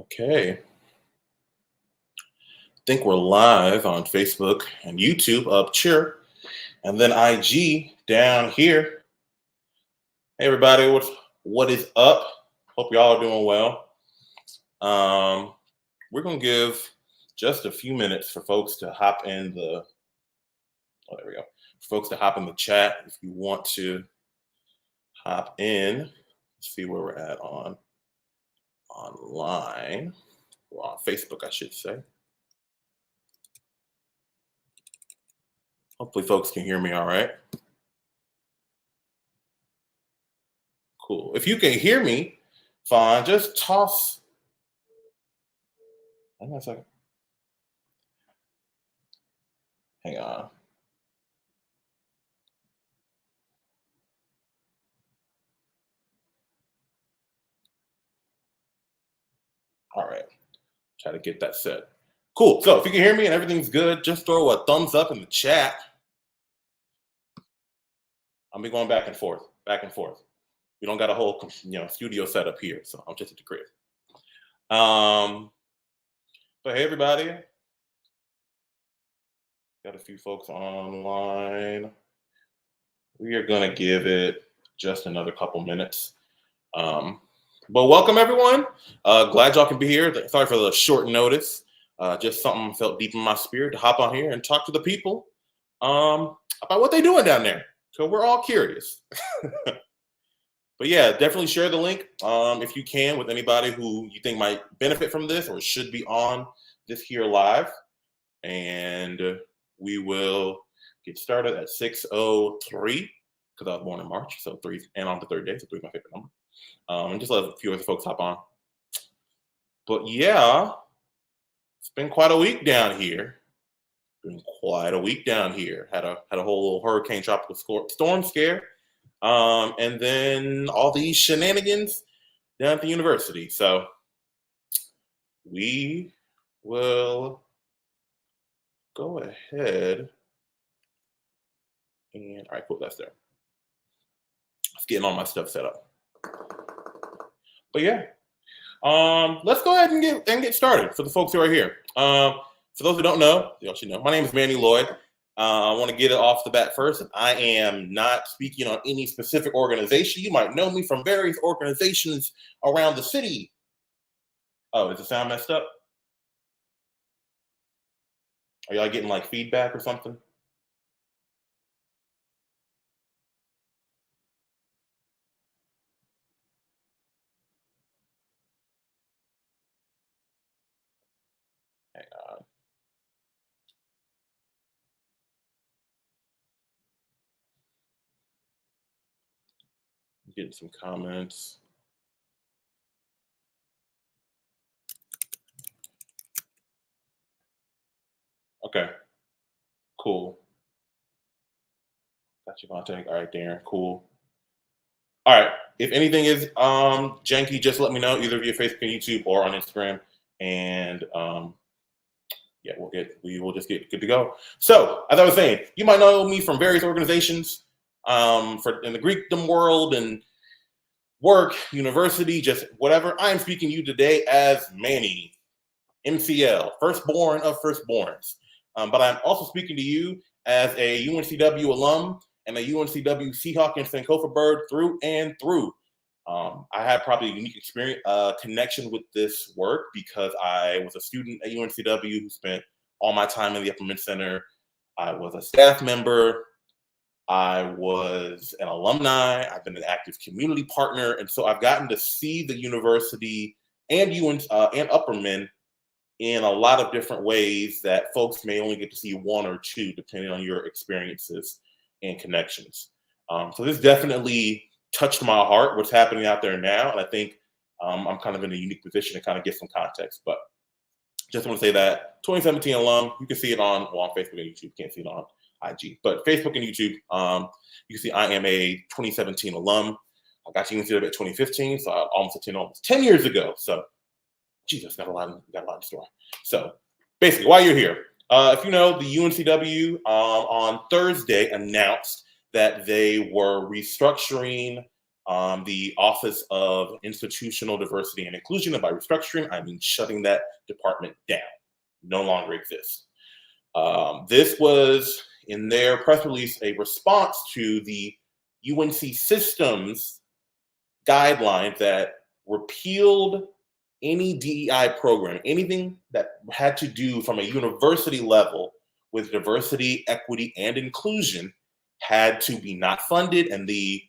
Okay. I think we're live on Facebook and YouTube up here, and then IG down here. Hey everybody, what is up? Hope y'all are doing well. Um, we're gonna give just a few minutes for folks to hop in the. Oh, there we go. For folks to hop in the chat if you want to hop in. Let's see where we're at on online or on Facebook, I should say. Hopefully, folks can hear me all right. Cool. If you can hear me, fine. Just toss. Hang on a second. Hang on. All right. Try to get that set. Cool. So if you can hear me and everything's good, just throw a thumbs up in the chat. I'll be going back and forth, back and forth. We don't got a whole studio set up here, so I'm just at the crib. But hey everybody, got a few folks online. We are gonna give it just another couple minutes. But welcome everyone. Glad y'all can be here. Sorry for the short notice. Just something felt deep in my spirit to hop on here and talk to the people about what they're doing down there. So we're all curious. But yeah, definitely share the link if you can with anybody who you think might benefit from this or should be on this here live. And we will get started at 6:03 because I was born in March, so 3 and on the third day, so 3 is my favorite number. And just let a few other folks hop on. But yeah, it's been quite a week down here. Had a whole little hurricane tropical storm scare, and then all these shenanigans down at the university. So we will go ahead and all right, cool. That's there. Let's get all my stuff set up. But yeah, let's go ahead and get started for the folks who are here. For those who don't know, y'all should know. My name is Manny Lloyd. I want to get it off the bat first. I am not speaking on any specific organization. You might know me from various organizations around the city. Oh, is the sound messed up? Are y'all getting like feedback or something? Hang on. I'm getting some comments. Okay. Cool. Got your contact. All right, Darren. Cool. All right. If anything is janky, just let me know either via Facebook and YouTube or on Instagram. And yeah, we will just get good to go. So, as I was saying, you might know me from various organizations, in the Greekdom world and work, university, just whatever. I am speaking to you today as Manny, MCL, firstborn of firstborns. But I'm also speaking to you as a UNCW alum and a UNCW Seahawk and Sankofa bird through and through. I had probably a unique experience, connection with this work because I was a student at UNCW who spent all my time in the Upper Mid Center. I was a staff member. I was an alumni. I've been an active community partner, and so I've gotten to see the university and and Upper Mid in a lot of different ways that folks may only get to see one or two, depending on your experiences and connections. So this definitely touched my heart, what's happening out there now. And I think I'm kind of in a unique position to kind of get some context. But just want to say that 2017 alum, you can see it on Facebook and YouTube. You can't see it on IG. But Facebook and YouTube, you can see I am a 2017 alum. I got to UNCW at 2015, so almost 10 years ago. So Jesus, got a lot in store. So basically, why you're here. If you know, the UNCW on Thursday announced that they were restructuring the Office of Institutional Diversity and Inclusion, and by restructuring, I mean shutting that department down. No longer exists. This was, in their press release, a response to the UNC systems guidelines that repealed any DEI program, anything that had to do from a university level with diversity, equity, and inclusion had to be not funded, and the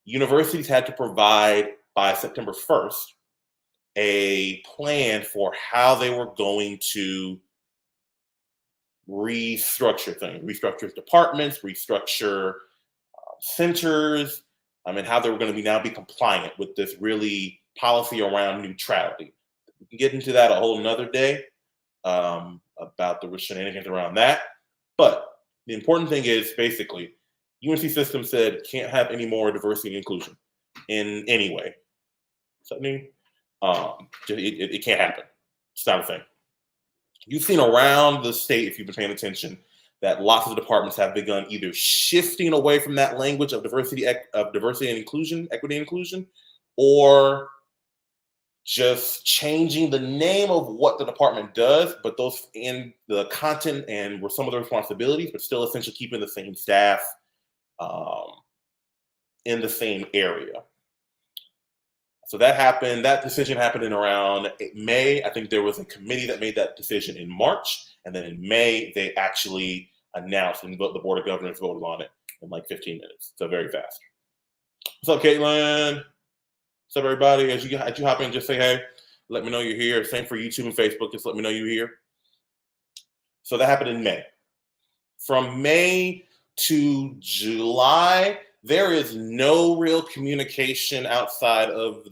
universities had to provide by September 1st a plan for how they were going to restructure things, restructure departments, restructure centers, and how they were going to now be compliant with this really policy around neutrality. We can get into that a whole nother day about the shenanigans around that. But the important thing is basically UNC system said can't have any more diversity and inclusion in any way. Something it can't happen. It's not a thing. You've seen around the state, if you've been paying attention, that lots of departments have begun either shifting away from that language of diversity and inclusion, equity and inclusion, or just changing the name of what the department does, but those in the content and were some of the responsibilities, but still essentially keeping the same staff in the same area. So that happened. That decision happened in around May. I think there was a committee that made that decision in March, and then in May they actually announced, and the Board of Governors voted on it in like 15 minutes. So very fast. What's up, Caitlin? What's up, everybody? As you hop in, just say hey. Let me know you're here. Same for YouTube and Facebook. Just let me know you're here. So that happened in May. From May to July, there is no real communication outside of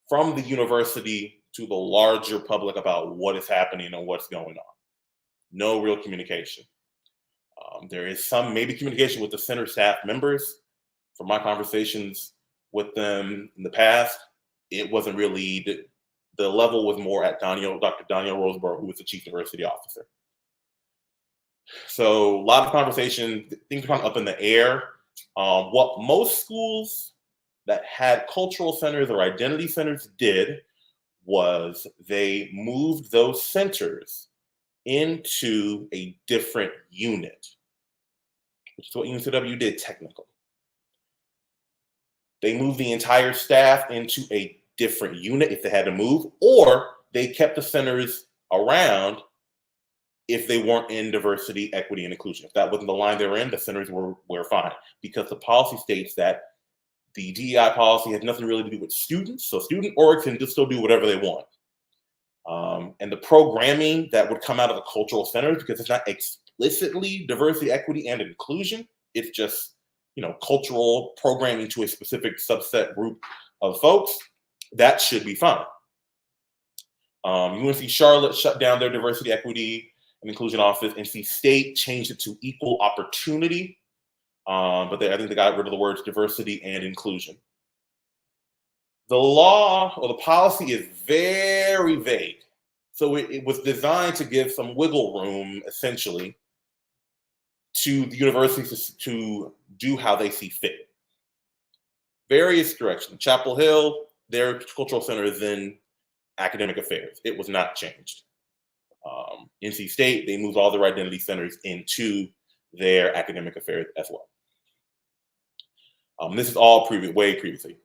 from the university to the larger public about what is happening and what's going on. No real communication. There is some maybe communication with the center staff members. From my conversations with them in the past, it wasn't really, the level was more at Dr. Daniel Roseborough, who was the chief diversity officer. So a lot of conversation, things are kind of up in the air. What most schools that had cultural centers or identity centers did was they moved those centers into a different unit, which is what UNCW did technically. They moved the entire staff into a different unit if they had to move, or they kept the centers around if they weren't in diversity, equity, and inclusion. If that wasn't the line they were in, the centers were fine, because the policy states that the DEI policy has nothing really to do with students. So student orgs can just still do whatever they want. And the programming that would come out of the cultural centers, because it's not explicitly diversity, equity, and inclusion, it's just, cultural programming to a specific subset group of folks, that should be fine. UNC Charlotte shut down their diversity, equity, and inclusion office. NC State changed it to equal opportunity, but I think they got rid of the words diversity and inclusion. The law or the policy is very vague. So it was designed to give some wiggle room, essentially, to the universities to do how they see fit. Various directions. Chapel Hill, their cultural center is in academic affairs. It was not changed. NC State, they moved all their identity centers into their academic affairs as well. This is all way previously,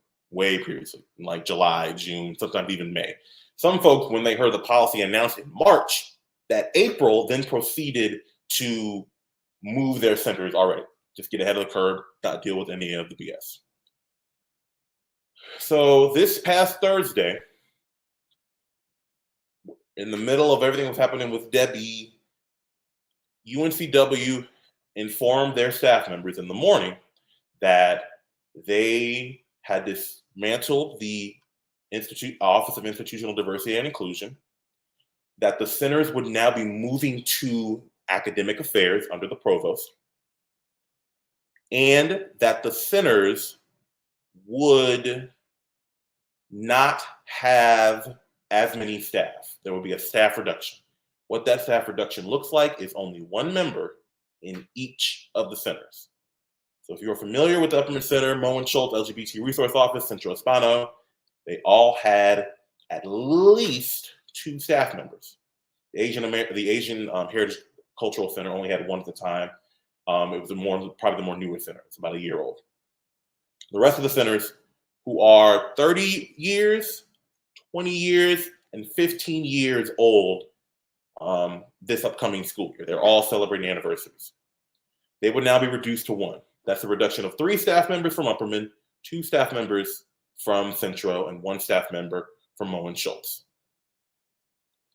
like July, June, sometimes even May. Some folks, when they heard the policy announced in March, that April then proceeded to move their centers already. Just get ahead of the curve, not deal with any of the BS. So this past Thursday, in the middle of everything that was happening with Debbie, UNCW informed their staff members in the morning that they had dismantled the Office of Institutional Diversity and Inclusion, that the centers would now be moving to academic affairs under the provost, and that the centers would not have as many staff. There will be a staff reduction. What that staff reduction looks like is only one member in each of the centers. So if you're familiar with the Upperman Center, Moen Schultz LGBT Resource Office, Centro Hispano, they all had at least 2 staff members. The Asian Heritage Cultural Center only had 1 at the time. It was probably the more newer center. It's about a year old. The rest of the centers, who are 30 years, 20 years, and 15 years old this upcoming school year, they're all celebrating anniversaries. They would now be reduced to 1. That's a reduction of 3 staff members from Upperman, 2 staff members from Centro, and 1 staff member from Moen Schultz.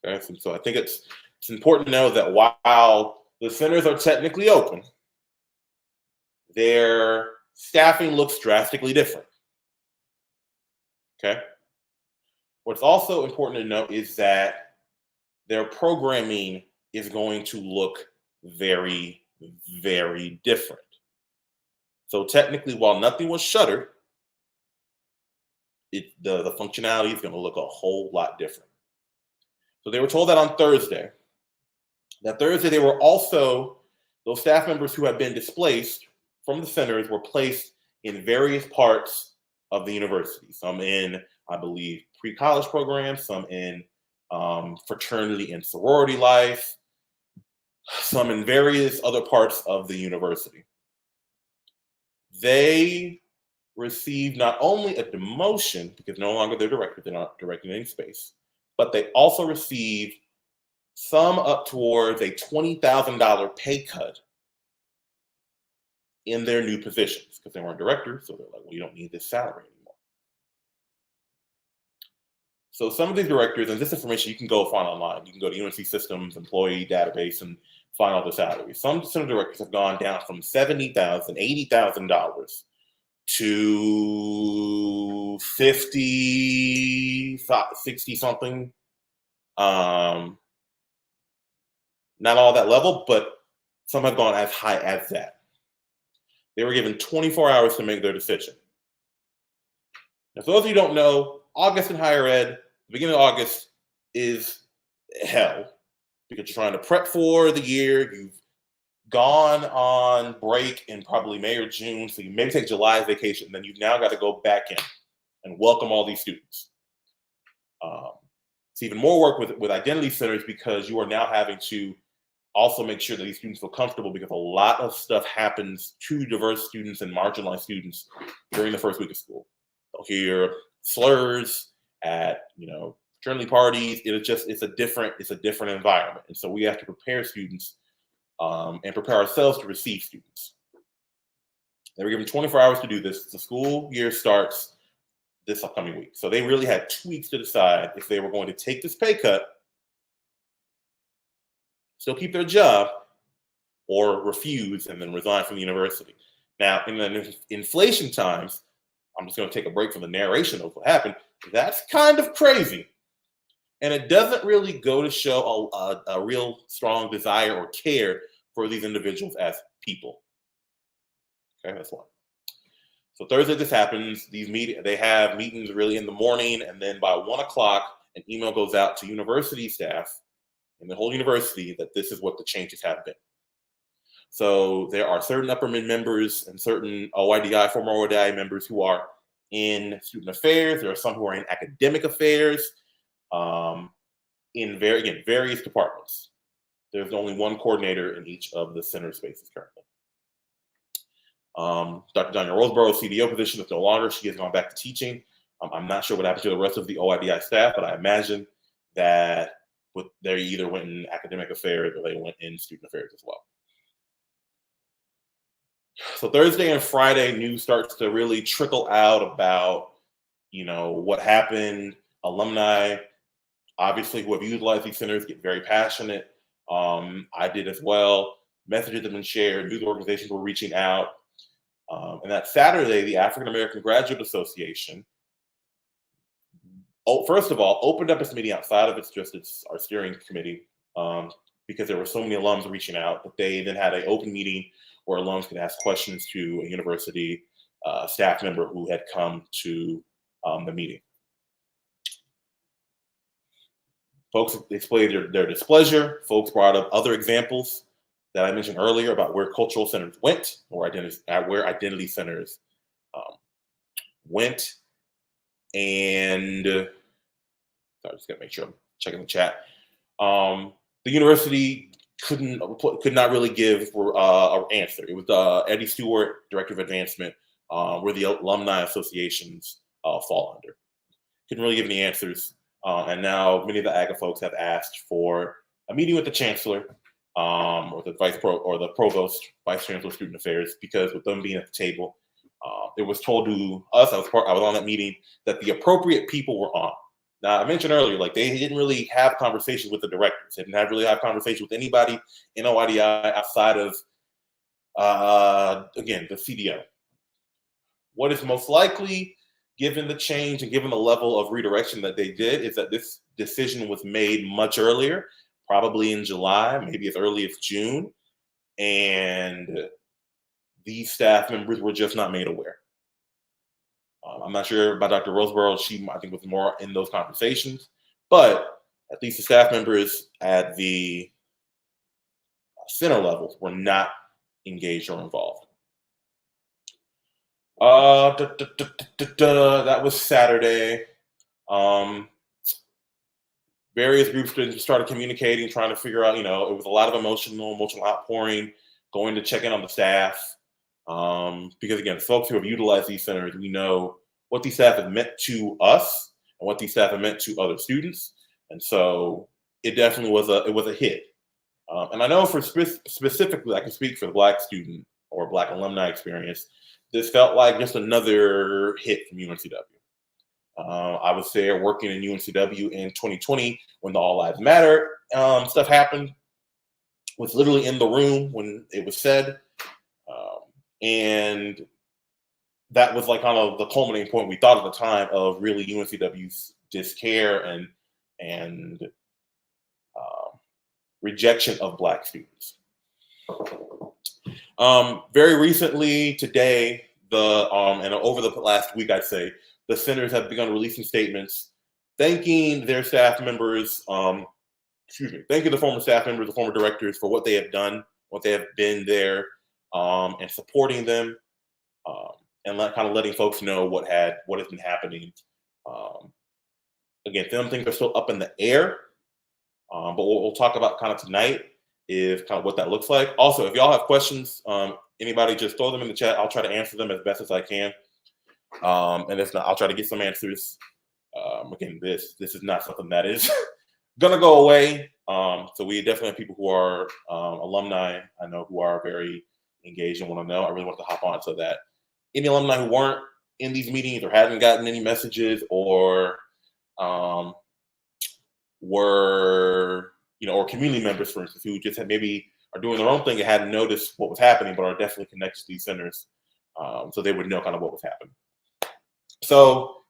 Okay, so I think it's important to know that while the centers are technically open, their staffing looks drastically different. Okay. What's also important to note is that their programming is going to look very, very different. So technically, while nothing was shuttered, the functionality is going to look a whole lot different. So they were told that on Thursday. That Thursday, they were also, those staff members who had been displaced from the centers were placed in various parts of the university. Some in, I believe, pre-college programs, some in fraternity and sorority life, some in various other parts of the university. They received not only a demotion, because no longer they're directors, they're not directing any space, but they also received some up towards a $20,000 pay cut in their new positions, because they weren't directors, so they're like, well, you don't need this salary anymore. So some of these directors, and this information you can go find online. You can go to UNC Systems employee database and find all the salaries. Some directors have gone down from $70,000, $80,000 to 50, 60 something. Not all that level, but some have gone as high as that. They were given 24 hours to make their decision. Now, for those of you who don't know, August in higher ed, the beginning of August is hell, because you're trying to prep for the year. You've gone on break in probably May or June, so you maybe take July's vacation, and then you've now got to go back in and welcome all these students. It's even more work with identity centers, because you are now having to also make sure that these students feel comfortable, because a lot of stuff happens to diverse students and marginalized students during the first week of school. They'll hear slurs at, fraternity parties. It's a different environment. And so we have to prepare students and prepare ourselves to receive students. They were given 24 hours to do this. The school year starts this upcoming week. So they really had 2 weeks to decide if they were going to take this pay cut, still keep their job, or refuse and then resign from the university. Now, in the inflation times, I'm just going to take a break from the narration of what happened. That's kind of crazy. And it doesn't really go to show a real strong desire or care for these individuals as people. Okay, that's one. So Thursday this happens. They have meetings really in the morning, and then by 1 o'clock, an email goes out to university staff in the whole university that this is what the changes have been. So there are certain Upperman members and certain OIDI, former OIDI members who are in student affairs. There are some who are in academic affairs, in various departments. There's only one coordinator in each of the center spaces currently. Dr. Danya Roseborough's CDO position is no longer. She has gone back to teaching. I'm not sure what happened to the rest of the OIDI staff, but I imagine that they either went in academic affairs or they went in student affairs as well. So Thursday and Friday, news starts to really trickle out about, what happened. Alumni, obviously, who have utilized these centers get very passionate. I did as well. Messages have been shared. News organizations were reaching out. And that Saturday, the African American Graduate Association, first of all, opened up its meeting outside of our steering committee, because there were so many alums reaching out. But they then had an open meeting where alums could ask questions to a university staff member who had come to the meeting. Folks displayed their displeasure. Folks brought up other examples that I mentioned earlier about where cultural centers went, or where identity centers um, went. And sorry, just gotta make sure I'm checking the chat. The university could not really give an answer. It was Eddie Stewart, director of advancement, where the alumni associations fall under. Couldn't really give any answers, and now many of the AGA folks have asked for a meeting with the chancellor, or the provost, vice chancellor of student affairs, because with them being at the table, it was told to us. I was on that meeting that the appropriate people were on. Now, I mentioned earlier, like they didn't really have conversations with the directors. They didn't really have conversations with anybody in OIDI outside of, again, the CDO. What is most likely, given the change and given the level of redirection that they did, is that this decision was made much earlier, probably in July, maybe as early as June, and these staff members were just not made aware. I'm not sure about Dr. Roseborough. She, I think, was more in those conversations, but at least the staff members at the center levels were not engaged or involved. That was Saturday. Various groups started communicating, trying to figure out, it was a lot of emotional outpouring, going to check in on the staff. Because again, folks who have utilized these centers, we know what these staff have meant to us and what these staff have meant to other students. And so it definitely was a hit. And I know for specifically, I can speak for the Black student or Black alumni experience, this felt like just another hit from UNCW. I was there working in UNCW in 2020 when the All Lives Matter stuff happened. Was literally in the room when it was said. And that was like kind of the culminating point we thought at the time of really UNCW's discare and rejection of Black students. Very recently, today, and over the last week, I'd say, the centers have begun releasing statements thanking their staff members, thanking the former staff members, the former directors for what they have done, what they have been there, and supporting them, and kind of letting folks know what has been happening. Again, some things are still up in the air, but what we'll talk about kind of tonight is kind of what that looks like. Also, if y'all have questions, anybody just throw them in the chat. I'll try to answer them as best as I can. And if not, I'll try to get some answers. Again, this is not something that is gonna go away. So we definitely have people who are alumni, I know, who are very engaged and want to know. I really want to hop on so that any alumni who weren't in these meetings or haven't gotten any messages or were, or community members, for instance, who just maybe are doing their own thing and hadn't noticed what was happening, but are definitely connected to these centers, so they would know kind of what was happening. So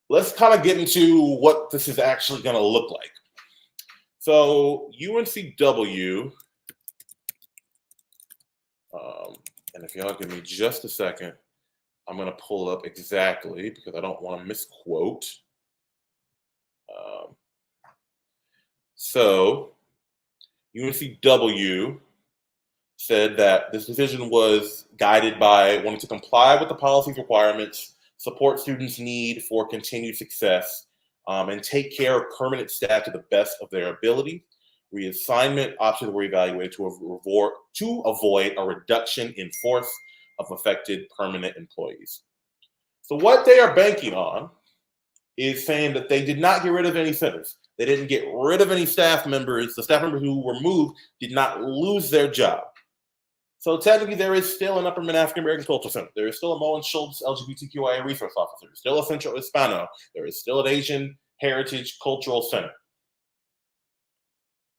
let's kind of get into what this is actually going to look like. So UNCW, and if y'all give me just a second, I'm going to pull it up exactly because I don't want to misquote. So UNCW said that this decision was guided by wanting to comply with the policy's requirements, support students' need for continued success, and take care of permanent staff to the best of their ability. Reassignment options were evaluated to avoid a reduction in force of affected permanent employees. So what they are banking on is saying that they did not get rid of any centers. They didn't get rid of any staff members. The staff members who were moved did not lose their job. So technically, there is still an Upper Mid African American Cultural Center. There is still a Mullen Schultz LGBTQIA Resource Officer. There's still a Central Hispano. There is still an Asian Heritage Cultural Center.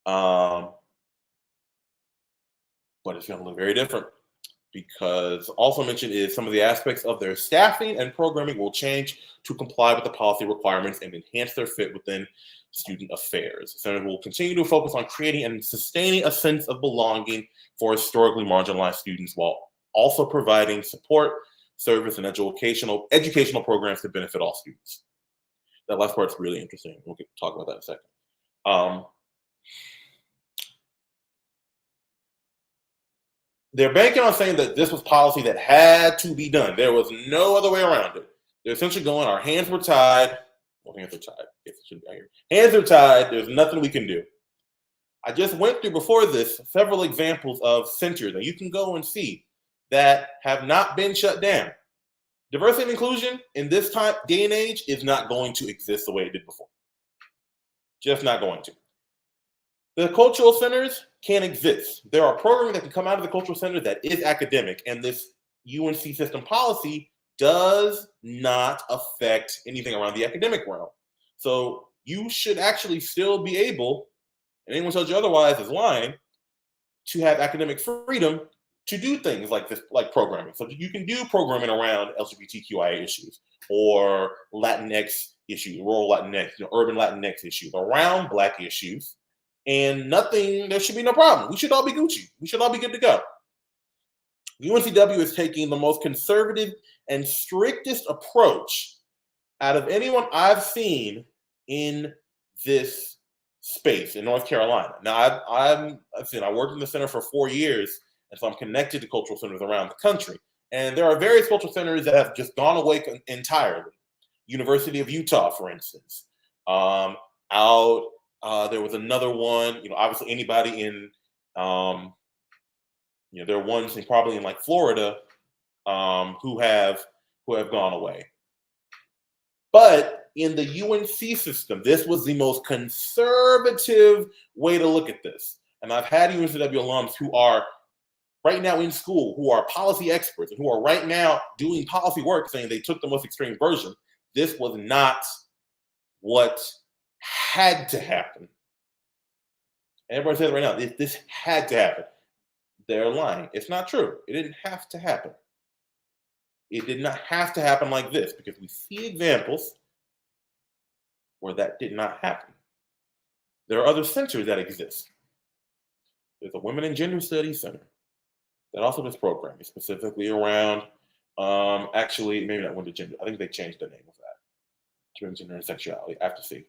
But it's going to look very different because also mentioned is some of the aspects of their staffing and programming will change to comply with the policy requirements and enhance their fit within student affairs. The center will continue to focus on creating and sustaining a sense of belonging for historically marginalized students while also providing support, service, and educational programs to benefit all students. That last part's really interesting. We'll talk about that in a second. they're banking on saying that this was policy that had to be done. There was no other way around it. They're essentially going, our hands were tied. Well, hands are tied. I guess it should be out here. Hands are tied. There's nothing we can do. I just went through before this several examples of centers that you can go and see that have not been shut down. Diversity and inclusion in this day and age is not going to exist the way it did before. Just not going to. The cultural centers can exist. There are programs that can come out of the cultural center that is academic, and this UNC system policy does not affect anything around the academic realm. So you should actually still be able, and anyone tells you otherwise is lying, to have academic freedom to do things like this, like programming. So you can do programming around LGBTQIA issues or Latinx issues, rural Latinx, urban Latinx issues, around Black issues, and there should be no problem. We should all be Gucci. We should all be good to go. UNCW is taking the most conservative and strictest approach out of anyone I've seen in this space in North Carolina. Now, I worked in the center for 4 years, and so I'm connected to cultural centers around the country. And there are various cultural centers that have just gone away entirely. University of Utah, for instance. There was another one. Obviously anybody in, there are ones probably in like Florida who have gone away. But in the UNC system, this was the most conservative way to look at this. And I've had UNCW alums who are right now in school, who are policy experts, and who are right now doing policy work saying they took the most extreme version. This was not what had to happen. And everybody says right now, this had to happen. They're lying. It's not true. It didn't have to happen. It did not have to happen like this, because we see examples where that did not happen. There are other centers that exist. There's a Women and Gender Studies Center that also does programming specifically around, actually, maybe not women gender. I think they changed the name of that to gender and sexuality. I have to see.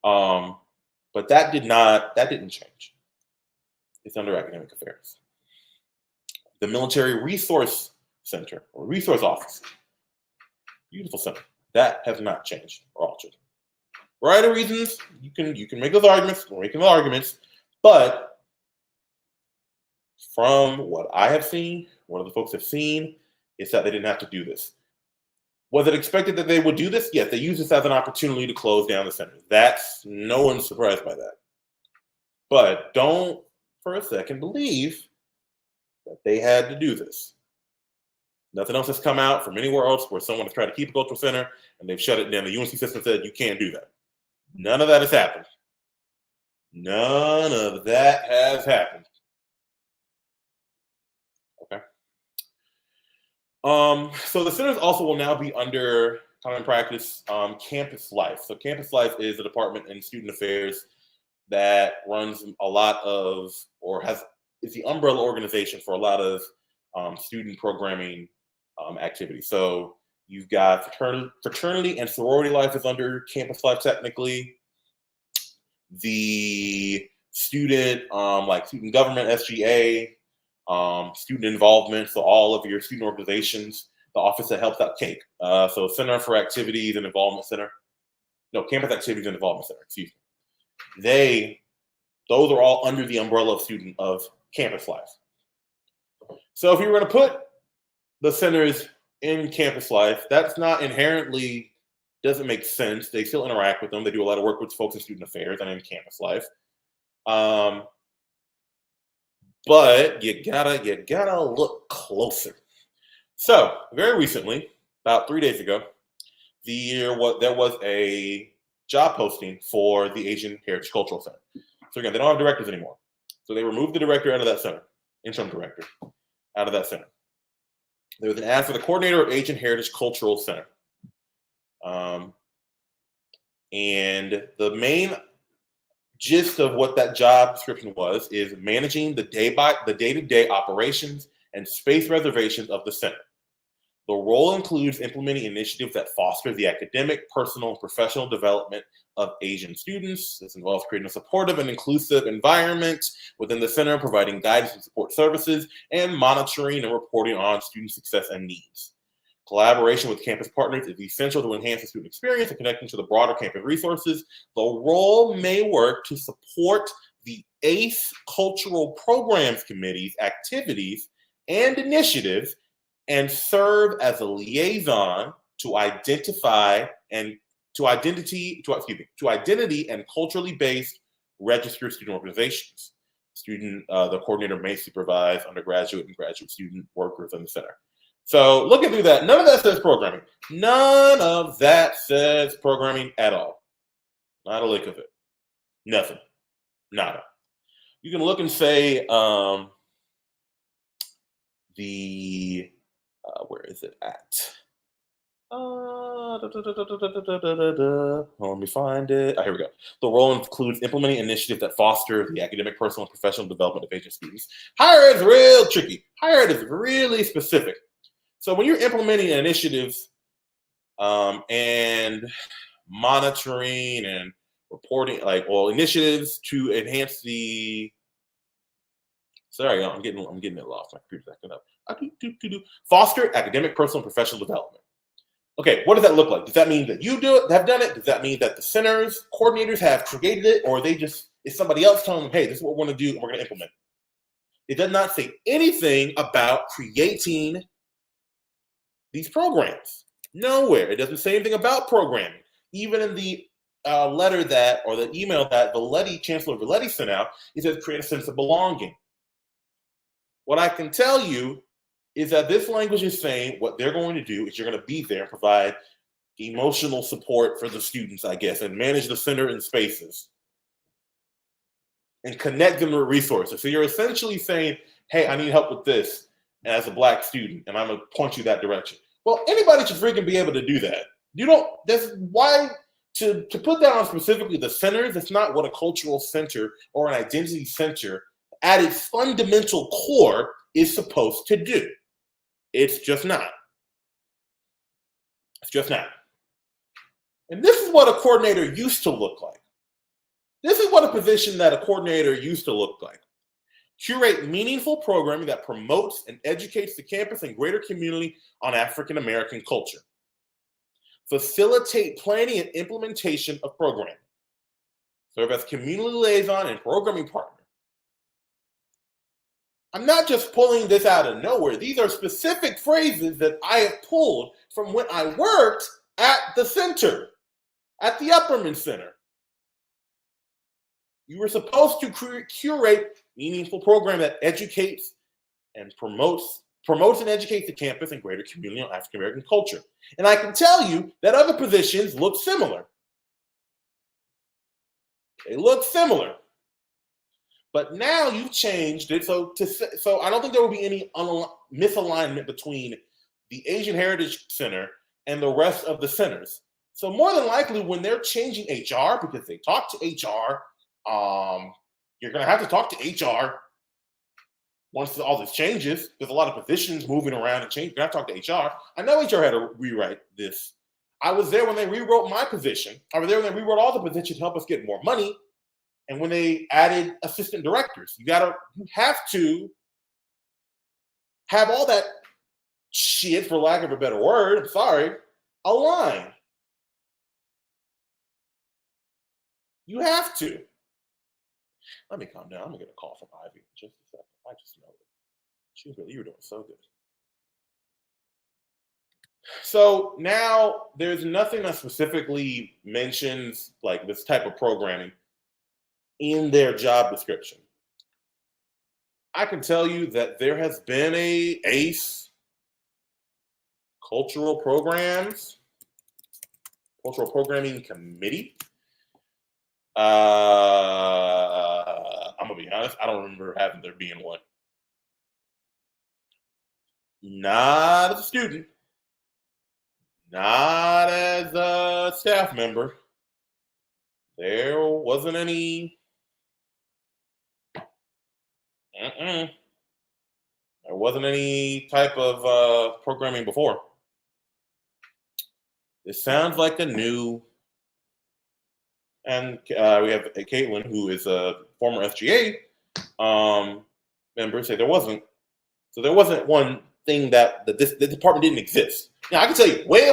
But that didn't change. It's under academic affairs. The Military Resource Center or Resource Office, beautiful center, that has not changed or altered. Variety of reasons, you can make those arguments. We're making the arguments, but from what I have seen, what other folks have seen, is that they didn't have to do this. Was it expected that they would do this? Yes, they use this as an opportunity to close down the center. No one's surprised by that. But don't for a second believe that they had to do this. Nothing else has come out from anywhere else where someone has tried to keep a cultural center and they've shut it down. The UNC system said you can't do that. None of that has happened. None of that has happened. Okay. So the centers also will now be under common practice campus life. So campus life is a department in student affairs that runs a lot of, is the umbrella organization for a lot of student programming activities. So you've got fraternity and sorority life is under campus life technically. The student, student government, SGA, student involvement, so all of your student organizations, the office that helps out CAKE. So Center for Activities and Involvement Center. No, Campus Activities and Involvement Center, excuse me. Those are all under the umbrella of campus life. So if you were going to put the centers in campus life, that's not inherently, doesn't make sense. They still interact with them. They do a lot of work with folks in student affairs and in campus life. But you gotta look closer. So very recently, about 3 days ago, there was a job posting for the Asian Heritage Cultural Center. So again, they don't have directors anymore. So they removed the director out of that center, interim director, out of that center. There was an ad for the coordinator of Asian Heritage Cultural Center. And the main gist of what that job description is managing the day-to-day operations and space reservations of the center. The role includes implementing initiatives that foster the academic, personal, and professional development of Asian students. This involves creating a supportive and inclusive environment within the center, providing guidance and support services, and monitoring and reporting on student success and needs. Collaboration with campus partners is essential to enhance the student experience and connecting to the broader campus resources. The role may work to support the ACE Cultural Programs Committee's activities and initiatives and serve as a liaison to identity and culturally based registered student organizations. The coordinator may supervise undergraduate and graduate student workers in the center. So looking through that, none of that says programming. None of that says programming at all. Not a lick of it. Nothing. Nada. You can look and say where is it at? Let me find it. Here we go. The role includes implementing initiatives that foster the academic, personal, and professional development of Asian students. Higher ed is real tricky. Higher ed is really specific. So when you're implementing initiatives and monitoring and reporting, initiatives to enhance the. Sorry, I'm getting it lost. My computer's acting up. Foster academic, personal, and professional development. Okay, what does that look like? Does that mean that you have done it? Does that mean that the centers, coordinators have created it, or is somebody else telling them, hey, this is what we're going to do and we're going to implement it? It does not say anything about creating these programs. Nowhere. It doesn't say anything about programming. Even in the letter the email that Chancellor Valetti sent out, it says create a sense of belonging. What I can tell you is that this language is saying what they're going to do is you're going to be there and provide emotional support for the students, I guess, and manage the center and spaces and connect them to resources. So you're essentially saying, hey, I need help with this as a Black student, and I'm going to point you that direction. Well, anybody should freaking be able to do that. That's why to put that on specifically the centers, it's not what a cultural center or an identity center at its fundamental core is supposed to do. It's just not. It's just not. And this is what a coordinator used to look like. This is what a position that a coordinator used to look like. Curate meaningful programming that promotes and educates the campus and greater community on African American culture. Facilitate planning and implementation of programming. Serve as community liaison and programming partner. I'm not just pulling this out of nowhere. These are specific phrases that I have pulled from when I worked at the center, at the Upperman Center. You were supposed to curate meaningful program that educates and promotes and educates the campus and greater community on African American culture. And I can tell you that other positions look similar. They look similar. But now you've changed it so I don't think there will be any misalignment between the Asian Heritage Center and the rest of the centers. So more than likely, when they're changing HR, because they talk to HR, you're going to have to talk to HR once all this changes. There's a lot of positions moving around and changing. You're going to have to talk to HR. I know HR had to rewrite this. I was there when they rewrote my position. I was there when they rewrote all the positions to help us get more money. And when they added assistant directors, you have to have all that shit, for lack of a better word, I'm sorry, aligned. You have to. Let me calm down. I'm gonna get a call from Ivy in just a second. I just know it. You were doing so good. So now there's nothing that specifically mentions like this type of programming in their job description. I can tell you that there has been a ACE cultural programming committee. I'm gonna be honest, I don't remember having there being one. Not as a student, not as a staff member. There wasn't any. There wasn't any type of programming before. This sounds like a new, and we have Caitlin, who is a former SGA member, say there wasn't. So there wasn't one thing that the department didn't exist. Now I can tell you, way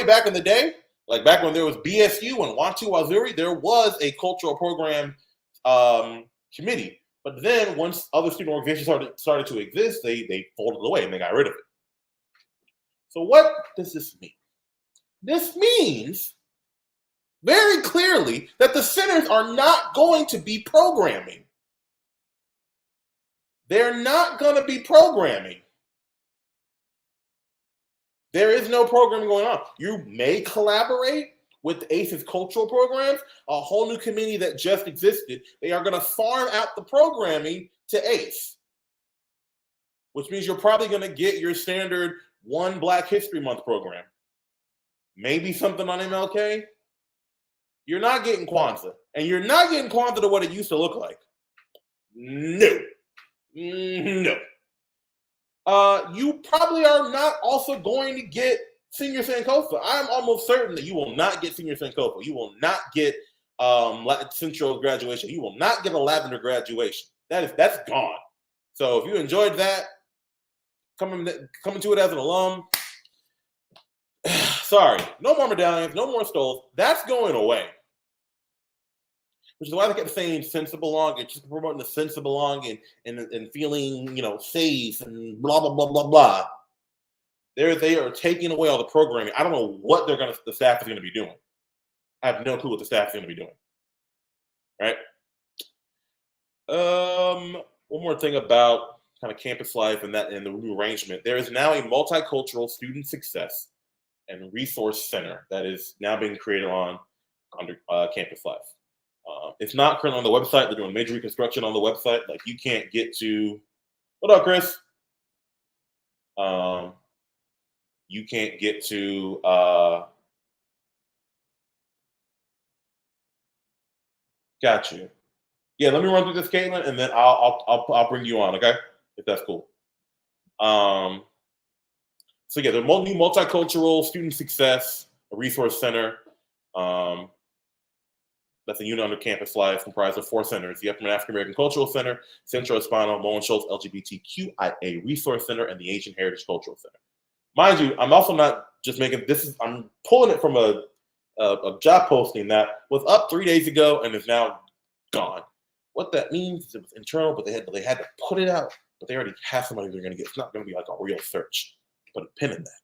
back in the day, like back when there was BSU and Wantu Wazuri, there was a cultural program committee. But then once other student organizations started to exist, they folded away and they got rid of it. So what does this mean? This means very clearly that the centers are not going to be programming. They're not going to be programming. There is no programming going on. You may collaborate with the ACE's cultural programs, a whole new committee that just existed. They are going to farm out the programming to ACE, which means you're probably going to get your standard one Black History Month program. Maybe something on MLK. You're not getting Kwanzaa. And you're not getting Kwanzaa to what it used to look like. No. No. You probably are not also going to get Senior Sankofa. I'm almost certain that you will not get Senior Sankofa. You will not get Central graduation. You will not get a Lavender graduation. That's gone. So if you enjoyed that, coming to it as an alum, sorry, no more medallions, no more stoles. That's going away. Which is why they kept saying sense of belonging, just promoting the sense of belonging and feeling, safe and blah, blah, blah, blah, blah. They are taking away all the programming. I don't know what the staff is going to be doing. I have no clue what the staff is going to be doing. Right? One more thing about kind of campus life and the new arrangement. There is now a multicultural student success and resource center that is now being created under campus life. It's not currently on the website. They're doing major reconstruction on the website. Like you can't get to. What up, Chris? You can't get to. Got you. Yeah, let me run through this, Caitlin, and then I'll bring you on. Okay, if that's cool. So yeah, the new multicultural student success resource center. That's a unit under campus life comprised of 4 centers: the Upper African American Cultural Center, Centro Hispano, Moen Schultz LGBTQIA Resource Center, and the Asian Heritage Cultural Center. Mind you, I'm also not just making I'm pulling it from a job posting that was up 3 days ago and is now gone. What that means is it was internal, but they had to put it out. But they already have somebody they're going to get. It's not going to be like a real search. Put a pin in that.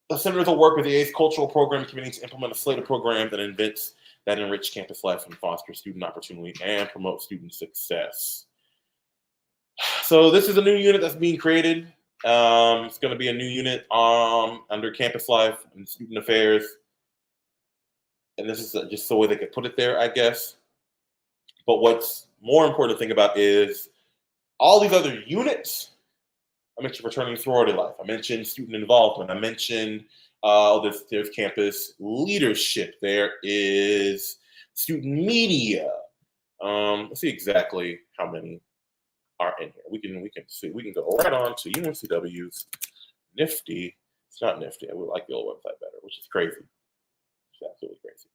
The centers will work with the ACE Cultural Program Committee to implement a slate of programs and events that enrich campus life and foster student opportunity and promote student success. So this is a new unit that's being created. It's going to be a new unit under campus life and student affairs. And this is just the way they could put it there, I guess. But what's more important to think about is all these other units. I mentioned fraternity sorority life. I mentioned student involvement. I mentioned there's campus leadership. There is student media. Let's see exactly how many are in here. We can see. We can go right on to UNCW's Nifty. It's not Nifty. I would like the old website better, which is crazy. It's absolutely crazy.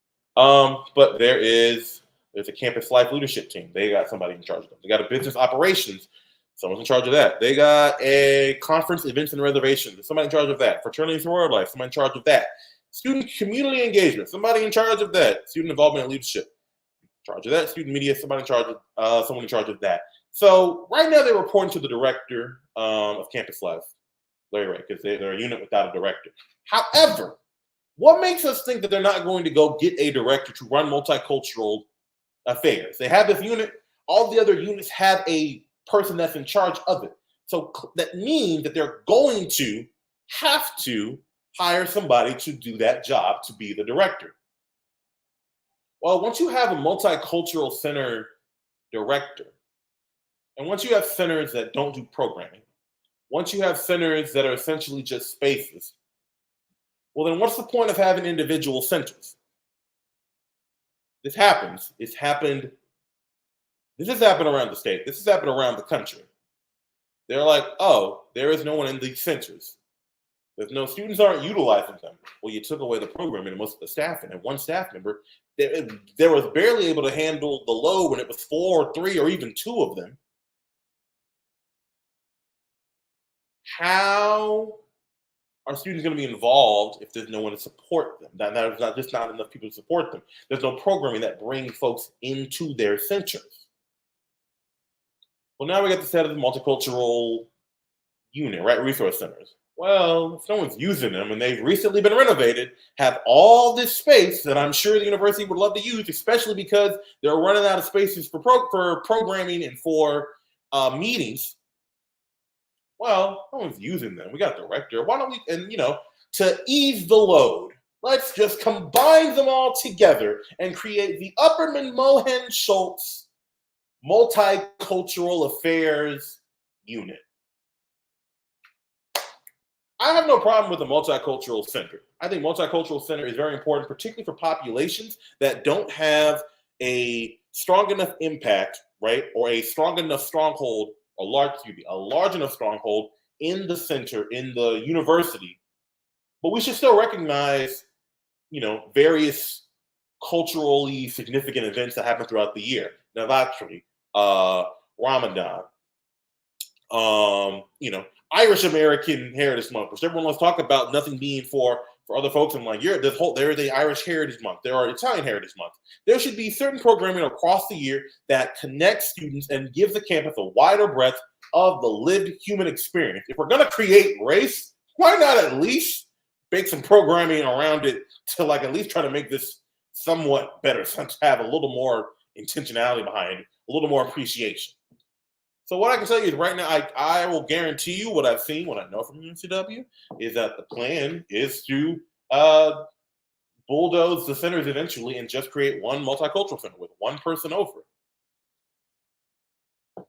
But there's a campus life leadership team. They got somebody in charge of them. They got a business operations. Someone's in charge of that. They got a conference events and reservations. There's somebody in charge of that. Fraternity and sorority life. Somebody in charge of that. Student community engagement. Somebody in charge of that. Student involvement and leadership. In charge of that. Student media. Somebody in charge of someone in charge of that. So right now they're reporting to the director of campus life, Larry Ray, because they're a unit without a director. However, what makes us think that they're not going to go get a director to run multicultural affairs? They have this unit. All the other units have a person that's in charge of it. So that means that they're going to have to hire somebody to do that job to be the director. Well, once you have a multicultural center director, and once you have centers that don't do programming, once you have centers that are essentially just spaces, well, then what's the point of having individual centers? This happens. This has happened around the state. This has happened around the country. They're like, oh, there is no one in these centers. There's no students aren't utilizing them. Well, you took away the programming and most of the staffing, and one staff member there was barely able to handle the load when it was 4 or 3 or even 2 of them. How are students going to be involved if there's no one to support them? There's not just not enough people to support them. There's no programming that brings folks into their centers. Well, now we got the set of the multicultural unit, right? Resource centers. Well, if no one's using them and they've recently been renovated, have all this space that I'm sure the university would love to use, especially because they're running out of spaces for programming and for meetings. Well, no one's using them. We got a director. Why don't we, and to ease the load, let's just combine them all together and create the Upperman Mohen Schultz Multicultural Affairs Unit. I have no problem with the multicultural center. I think multicultural center is very important, particularly for populations that don't have a strong enough impact, right, or a strong enough stronghold, a large enough stronghold in the center, in the university. But we should still recognize, various culturally significant events that happen throughout the year. Navratri, Ramadan, Irish American Heritage Month, which everyone wants to talk about nothing being for other folks. I'm like, there's the Irish Heritage Month, there are Italian Heritage Month. There should be certain programming across the year that connects students and gives the campus a wider breadth of the lived human experience. If we're going to create race, why not at least bake some programming around it to at least try to make this somewhat better, to have a little more intentionality behind it, a little more appreciation. So what I can tell you is right now, I will guarantee you what I've seen, what I know from UNCW, is that the plan is to bulldoze the centers eventually and just create one multicultural center with one person over it.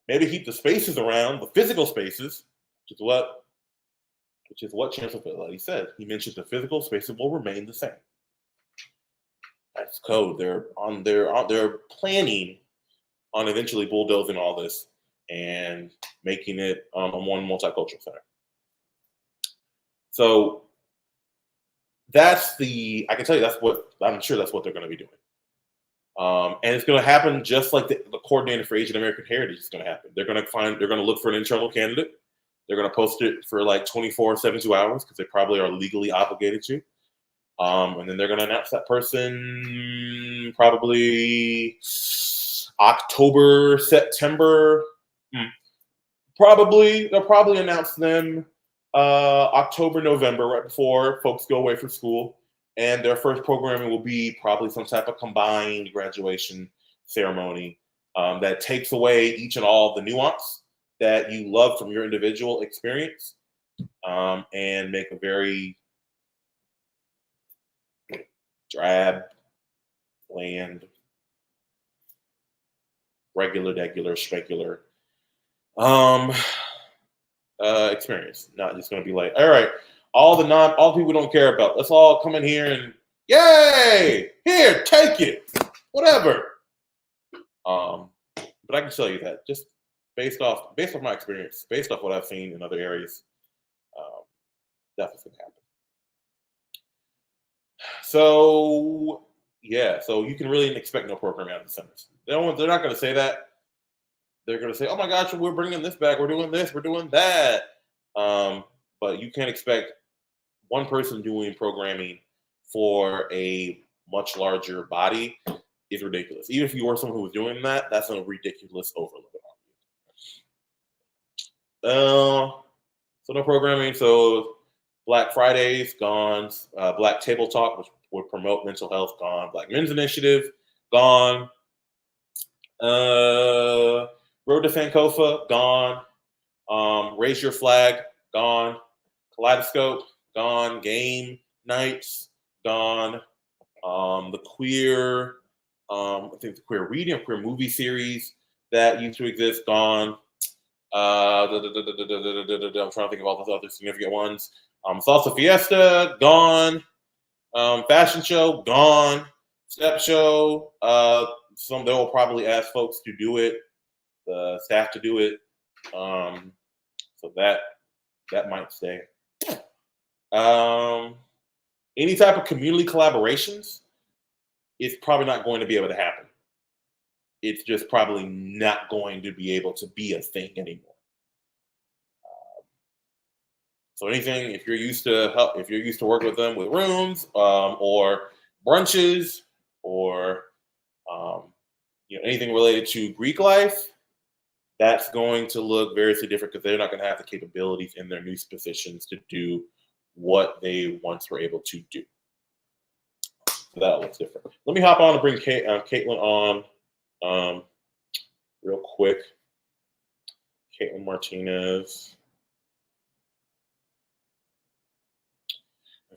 Maybe keep the spaces around, the physical spaces, which is what Chancellor Fidelity said. He mentioned the physical spaces will remain the same. That's code. They're planning on eventually bulldozing all this and making it one multicultural center. So I can tell you I'm sure that's what they're going to be doing. And it's going to happen just like the coordinator for Asian American Heritage is going to happen. They're going to look for an internal candidate. They're going to post it for 24, 72 hours because they probably are legally obligated to. And then they're going to announce that person probably October, September. They'll probably announce them October, November, right before folks go away for school. And their first programming will be probably some type of combined graduation ceremony that takes away each and all the nuance that you love from your individual experience and make a very drab, bland, regular, specular experience. Not just going to be like, all right, all the people we don't care about, let's all come in here and yay, here, take it, whatever. But I can tell you that just based off my experience, based off what I've seen in other areas, that's what's going to happen. So you can really expect no programming out of the centers. They're not going to say that. They're going to say, oh my gosh, we're bringing this back, we're doing this, we're doing that. But you can't expect one person doing programming for a much larger body is ridiculous. Even if you were someone who was doing that, that's a ridiculous overload on you. So no programming. So Black Fridays gone. Black Table Talk, which would promote mental health, gone. Black Men's Initiative, gone. Road to Sankofa, gone. Raise Your Flag, gone. Kaleidoscope, gone. Game nights, gone. The queer, I think the queer reading, queer movie series that used to exist, gone. I'm trying to think of all those other significant ones. Salsa Fiesta, gone. Fashion show, gone. Step show, they will probably ask folks to do it, the staff to do it. So that that might stay. Any type of community collaborations is probably not going to be able to happen. It's just probably not going to be able to be a thing anymore. So anything, if you're used to help, if you're used to working with them with rooms or brunches or anything related to Greek life, that's going to look very different because they're not going to have the capabilities in their new positions to do what they once were able to do. So that looks different. Let me hop on and bring Caitlin on real quick. Caitlin Martinez.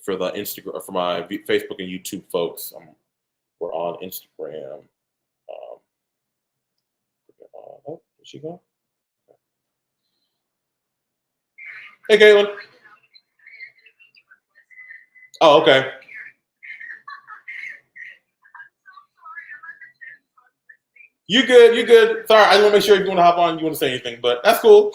For the Instagram, for my Facebook and YouTube folks, we're on Instagram. Oh, did she go? Hey, Caitlin. Oh, okay. You good? You good? Sorry, I want to make sure if you want to hop on, you want to say anything, but that's cool.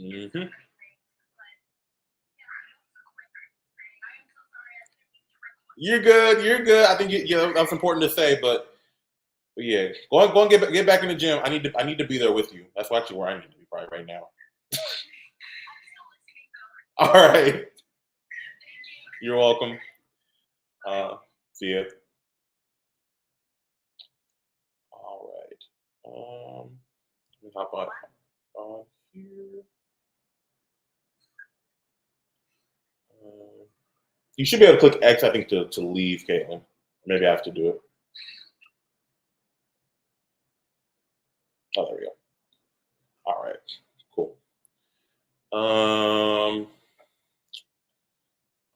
Mm-hmm. You're good. You're good. I think that's important to say, but yeah, go and get back in the gym. I need to be there with you. That's actually where I need to be probably right now. All right. You're welcome. See you. All right. Let me hop on here. You should be able to click X, I think, to leave, Caitlin. Maybe I have to do it. Oh, there we go. All right. Cool.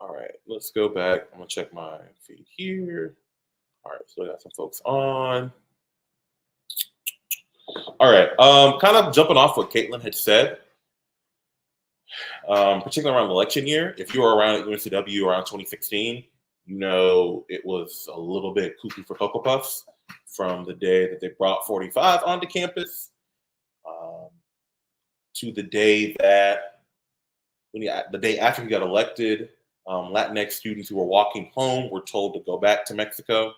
All right. Let's go back. I'm gonna check my feed here. All right. So I got some folks on. All right. Kind of jumping off what Caitlin had said. Particularly around election year, if you were around at UNCW around 2016, it was a little bit cuckoo for Cocoa Puffs from the day that they brought 45 onto campus to the day that, the day after he got elected, Latinx students who were walking home were told to go back to Mexico.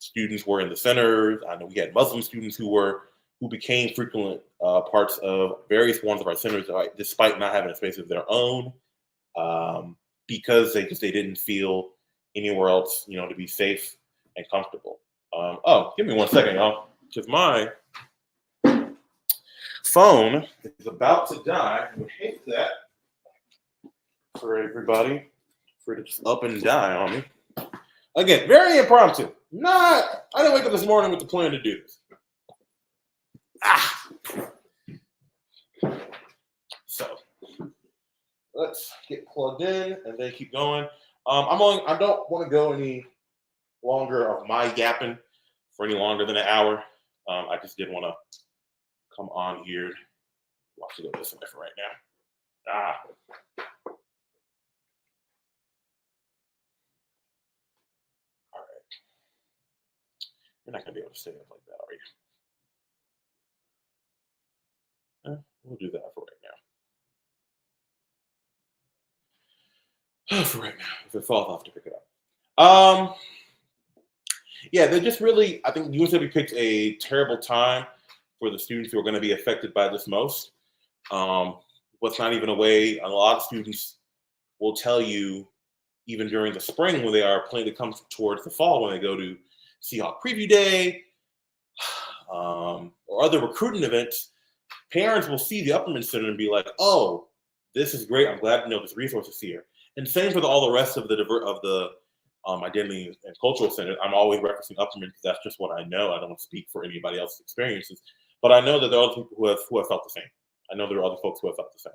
Students were in the centers. I know we had Muslim students who became frequent parts of various ones of our centers, despite not having a space of their own, because they didn't feel anywhere else, to be safe and comfortable. Give me 1 second, y'all, because my phone is about to die. I would hate that for everybody, for it to just up and die on me. Again, very impromptu. I didn't wake up this morning with the plan to do this. So let's get plugged in and then keep going. I don't want to go any longer of my yapping for any longer than an hour. I just did want to come on here. I'll have to go this way for right now. All right. You're not gonna be able to stay up like that, are you? We'll do that for right now. For right now, if it falls off, to pick it up. Yeah, they're just really. I think UNCW picked a terrible time for the students who are going to be affected by this most. What's not even a way, a lot of students will tell you, even during the spring when they are planning to come towards the fall, when they go to Seahawk Preview Day or other recruiting events, parents will see the Upperman Center and be like, "Oh, this is great. I'm glad to know this resource is here." And same for all the rest of the identity and cultural center. I'm always referencing Upperman because that's just what I know. I don't speak for anybody else's experiences, but I know that there are other people who have felt the same. I know there are other folks who have felt the same.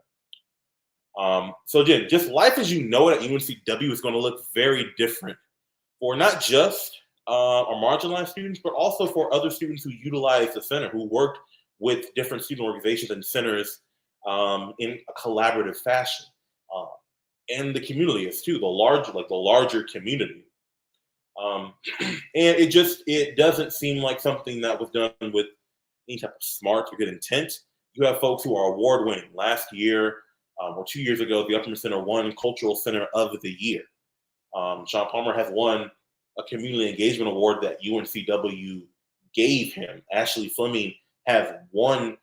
So again, just life as you know it at UNCW is going to look very different for not just our marginalized students, but also for other students who utilize the center, who worked with different student organizations and centers in a collaborative fashion. And the community is too, the larger community. And it doesn't seem like something that was done with any type of smart or good intent. You have folks who are award winning. Last year or 2 years ago, the Upperman Center won Cultural Center of the Year. Sean Palmer has won a community engagement award that UNCW gave him. Ashley Fleming has won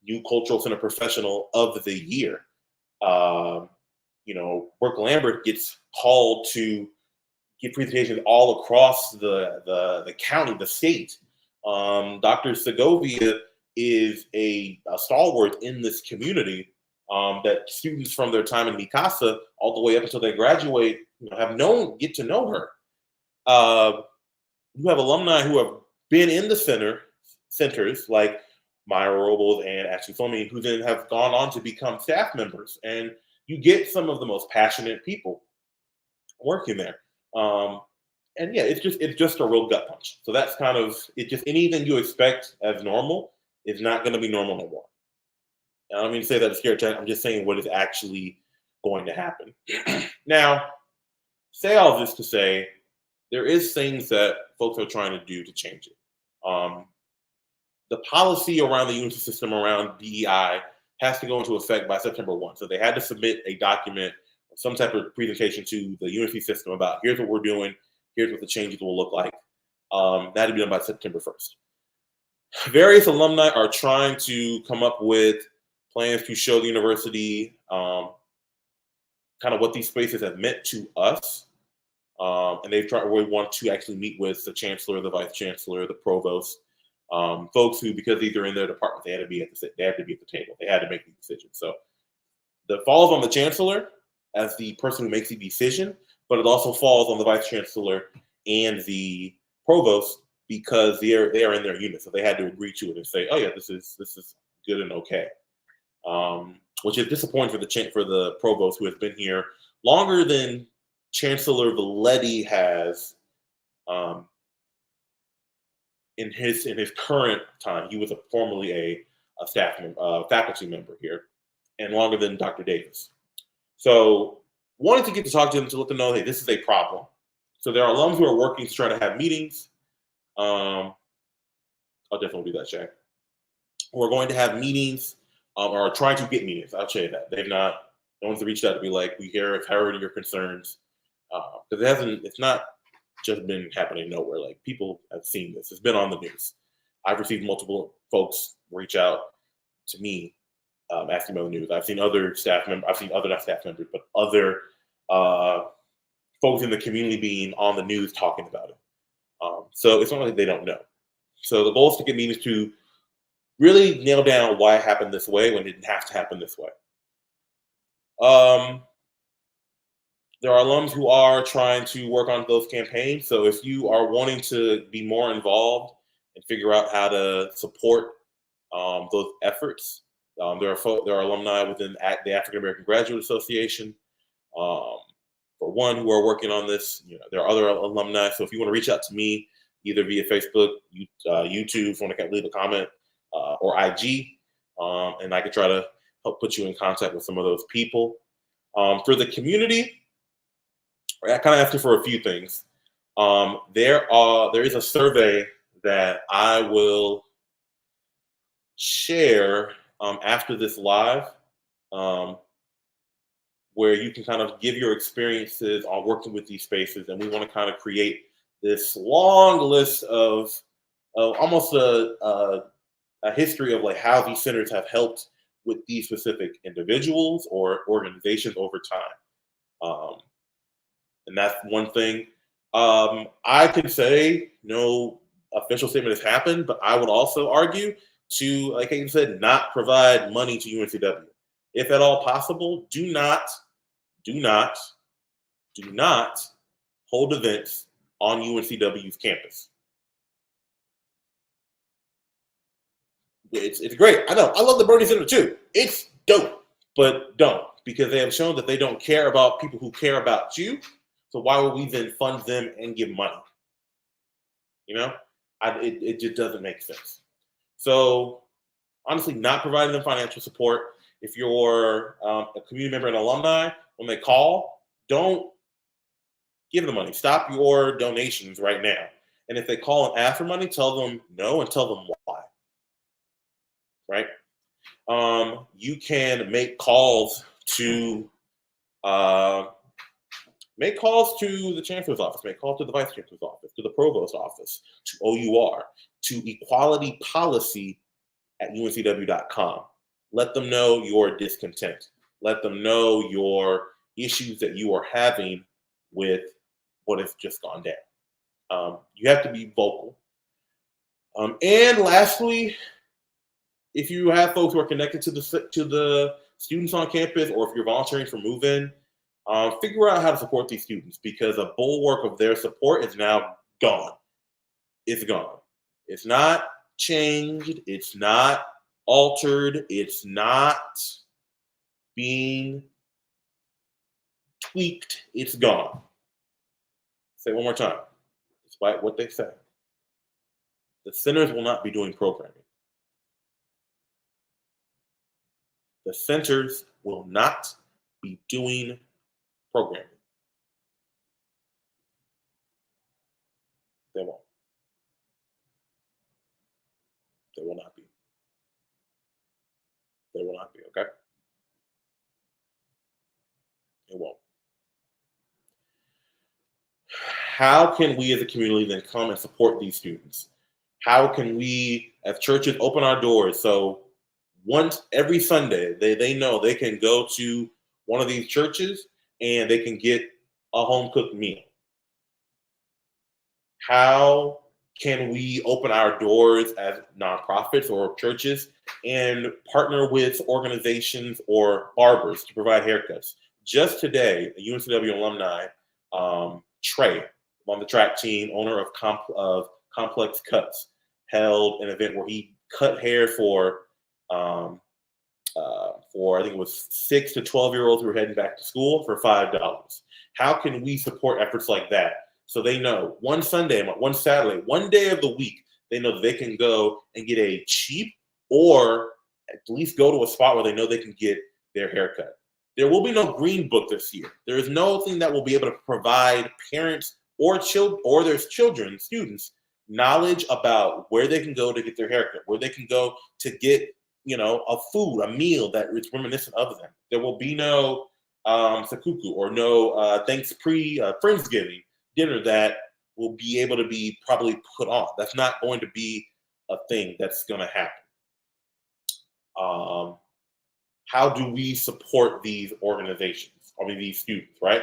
New Cultural Center Professional of the Year. Brooke Lambert gets called to give presentations all across the county, the state. Dr. Segovia is a stalwart in this community that students from their time in Mikasa all the way up until they graduate get to know her. You have alumni who have been in the centers like Myra Robles and Ashley Fleming, who then have gone on to become staff members. And you get some of the most passionate people working there. And yeah, it's just a real gut punch. So that's kind of it. Just anything you expect as normal is not going to be normal no more. I don't mean to say that to scare you. I'm just saying what is actually going to happen. Now, say all this to say there is things that folks are trying to do to change it. The policy around the UNC system around DEI has to go into effect by September 1. So they had to submit a document, some type of presentation to the UNC system about here's what we're doing, here's what the changes will look like. That had to be done by September 1st. Various alumni are trying to come up with plans to show the university kind of what these spaces have meant to us. And we want to actually meet with the chancellor, the vice chancellor, the provost, folks who, because these are in their department, they had to be at the table. They had to make the decision. So that falls on the chancellor as the person who makes the decision, but it also falls on the vice chancellor and the provost because they are in their unit. So they had to agree to it and say, oh yeah, this is good and okay. Which is disappointing for the provost, who has been here longer than Chancellor Valetti has in his current time. He was formerly a faculty member here, and longer than Dr. Davis. So wanted to get to talk to them to let them know, hey, this is a problem. So there are alums who are working to try to have meetings. I'll definitely do that, Shay. We're going to have meetings or trying to get meetings. I'll say that. No one's reached out to be like, we have heard your concerns. Because it's not just been happening nowhere. Like, people have seen this. It's been on the news. I've received multiple folks reach out to me asking about the news. I've seen other staff members. I've seen other, not staff members, but other folks in the community being on the news talking about it. So it's not like they don't know. So the goal is to get meetings to really nail down why it happened this way when it didn't have to happen this way. There are alums who are trying to work on those campaigns. So if you are wanting to be more involved and figure out how to support those efforts, there are alumni within the African American Graduate Association, for one, who are working on this. There are other alumni. So if you want to reach out to me, either via Facebook, YouTube, if you want to leave a comment, or IG, and I can try to help put you in contact with some of those people. For the community, I kind of asked you for a few things. There is a survey that I will share after this live, where you can kind of give your experiences on working with these spaces, and we want to kind of create this long list of almost a a history of like how these centers have helped with these specific individuals or organizations over time. Um, and that's one thing. I can say no official statement has happened, but I would also argue to, like I said, not provide money to UNCW. If at all possible, do not, do not hold events on UNCW's campus. It's great. I know. I love the Bernie Center too. It's dope, but don't, because they have shown that they don't care about people who care about you. So why would we then fund them and give money? You know, it just doesn't make sense. So honestly, not providing them financial support. If you're a community member and alumni, when they call, don't give them money. Stop your donations right now. And if they call and ask for money, tell them no and tell them why. Right? You can uh, make calls to the chancellor's office, make calls to the vice chancellor's office, to the provost's office, to OUR, to equality policy at uncw.com. Let them know your discontent. Let them know your issues that you are having with what has just gone down. You have to be vocal. And lastly, if you have folks who are connected to the students on campus, or if you're volunteering for move-in, figure out how to support these students, because a bulwark of their support is now gone. It's gone. It's not changed. It's not altered. It's not being tweaked. It's gone. Say it one more time, despite what they say. The centers will not be doing programming. The centers will not be doing programming. They won't. They will not be. They will not be, okay? It won't. How can we as a community then come and support these students? How can we as churches open our doors so once every Sunday they know they can go to one of these churches and they can get a home cooked meal? How can we open our doors as nonprofits or churches and partner with organizations or barbers to provide haircuts? Just today, a UNCW alumni, Trey, on the track team, owner of Complex Cuts, held an event where he cut hair for I think it was 6 to 12-year-olds who were heading back to school for $5. How can we support efforts like that? So they know one Sunday, one Saturday, one day of the week, they know that they can go and get a cheap, or at least go to a spot where they know they can get their haircut. There will be no green book this year. There is nothing that will be able to provide parents or their children, students, knowledge about where they can go to get their haircut, where they can go to get, a meal that is reminiscent of them. There will be no sakuku or no Friendsgiving dinner that will be able to be probably put on. That's not going to be a thing that's going to happen. How do we support these organizations? These students, right?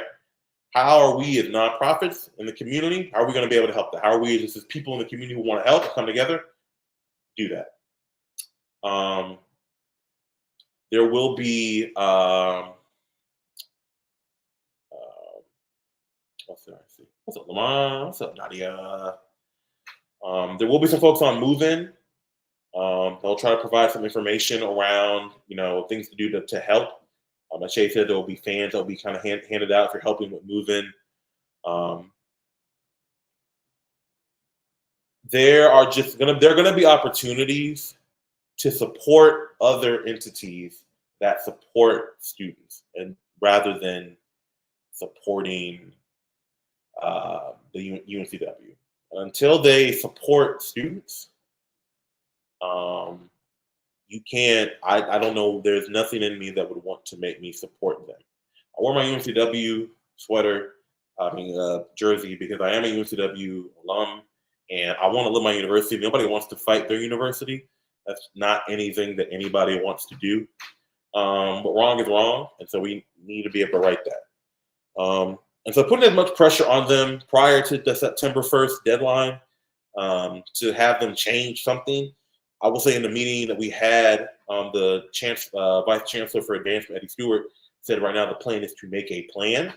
How are we as nonprofits in the community? How are we going to be able to help that? How are we as people in the community who want to help come together? Do that. There will be what's up, Lamont? What's up, Nadia? There will be some folks on move-in. They'll try to provide some information around, things to do to help. As Shay said, there will be fans that will be kind of handed out if you're helping with move-in. There are going to be opportunities to support other entities that support students, and rather than supporting the UNCW. Until they support students, you can't. I don't know. There's nothing in me that would want to make me support them. I wore my UNCW sweater, jersey, because I am a UNCW alum, and I want to live my university. Nobody wants to fight their university. That's not anything that anybody wants to do. But wrong is wrong, and so we need to be able to write that. And so putting as much pressure on them prior to the September 1st deadline to have them change something. I will say in the meeting that we had, the Vice Chancellor for Advancement, Eddie Stewart, said right now the plan is to make a plan.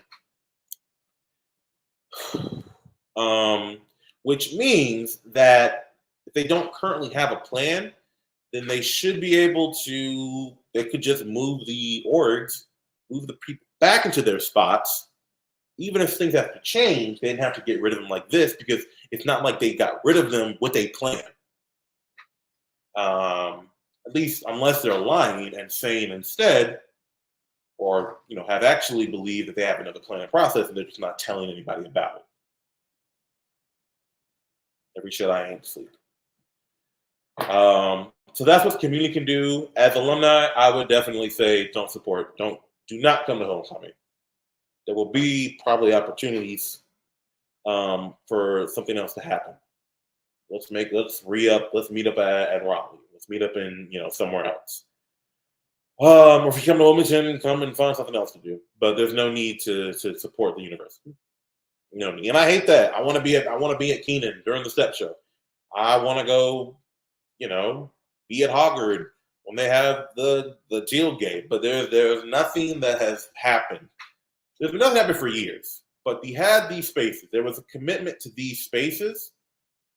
Which means that if they don't currently have a plan, then they should be able to, they could just move the orgs, move the people back into their spots. Even if things have to change, they didn't have to get rid of them like this, because it's not like they got rid of them with a plan. At least unless they're lying and saying instead, or have actually believed that they have another plan and process and they're just not telling anybody about it. Every shit I ain't sleep. So that's what the community can do. As alumni, I would definitely say do not come to homecoming. There will be probably opportunities for something else to happen. Let's re-up. Let's meet up at Raleigh. Let's meet up in somewhere else. Or if you come to Wilmington, come and find something else to do. But there's no need to support the university. No need. And I hate that. I want to be at Keenan during the step show. I want to go, be at Hoggard when they have the tailgate. But there's nothing that has happened. There's been nothing happened for years. But we had these spaces. There was a commitment to these spaces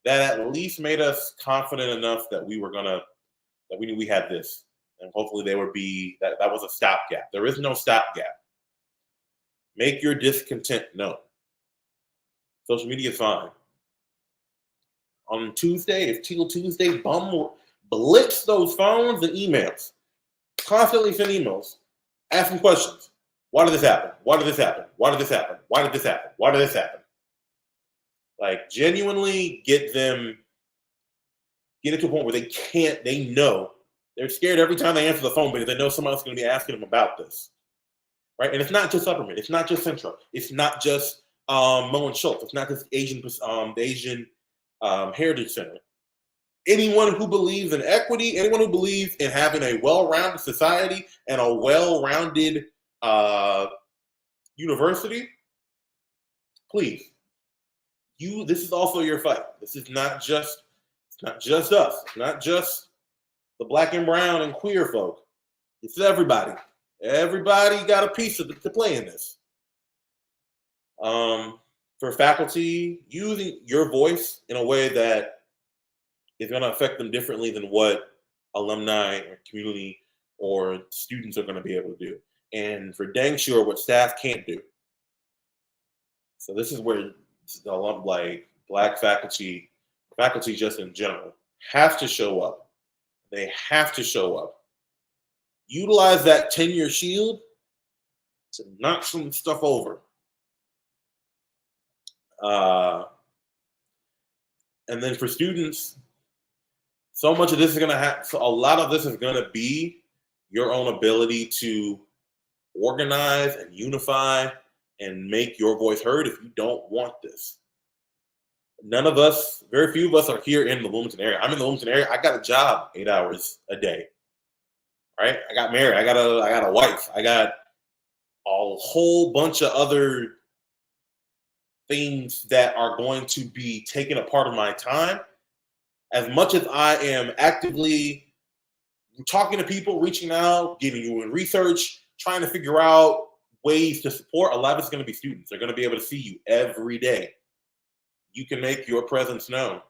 that at least made us confident enough that we knew we had this. And hopefully that was a stopgap. There is no stopgap. Make your discontent known. Social media is fine. On Tuesday, if Teal Tuesday, blitz those phones and emails. Constantly send emails. Asking questions. Why did this happen? Why did this happen? Why did this happen? Why did this happen? Why did this happen? Like, genuinely get it to a point where they know. They're scared every time they answer the phone because they know someone else is going to be asking them about this. Right? And it's not just Upperman. It's not just Central. It's not just Mullen Schultz. It's not just the Asian Heritage Center. Anyone who believes in equity, anyone who believes in having a well-rounded society and a well-rounded university, please. This is also your fight. This is not just us. It's not just the black and brown and queer folk. It's everybody. Everybody got a piece to play in this. For faculty, using your voice in a way that is going to affect them differently than what alumni or community or students are going to be able to do. And for dang sure, what staff can't do. So this is where black faculty just in general, have to show up. They have to show up. Utilize that tenure shield to knock some stuff over. And then for students, so much of this is going to have, so a lot of this is going to be your own ability to organize and unify and make your voice heard if you don't want this. Very few of us are here in the Wilmington area. I'm in the Wilmington area. I got a job 8 hours a day. Right? I got married. I got a wife. I got a whole bunch of other things that are going to be taking a part of my time. As much as I am actively talking to people, reaching out, getting you in research, trying to figure out ways to support, a lot of it's going to be students. They're going to be able to see you every day. You can make your presence known,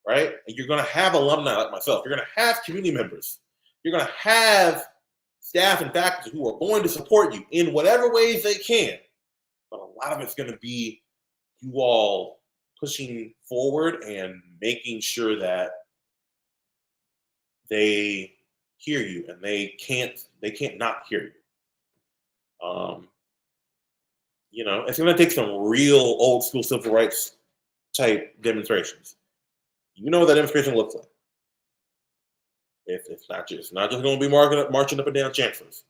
right? And you're going to have alumni like myself. You're going to have community members. You're going to have staff and faculty who are going to support you in whatever ways they can. But a lot of it's going to be you all pushing forward and making sure that they hear you, and they can't not hear you. It's going to take some real old school civil rights type demonstrations. You know what that demonstration looks like. It's not just going to be marching up and down chancellors.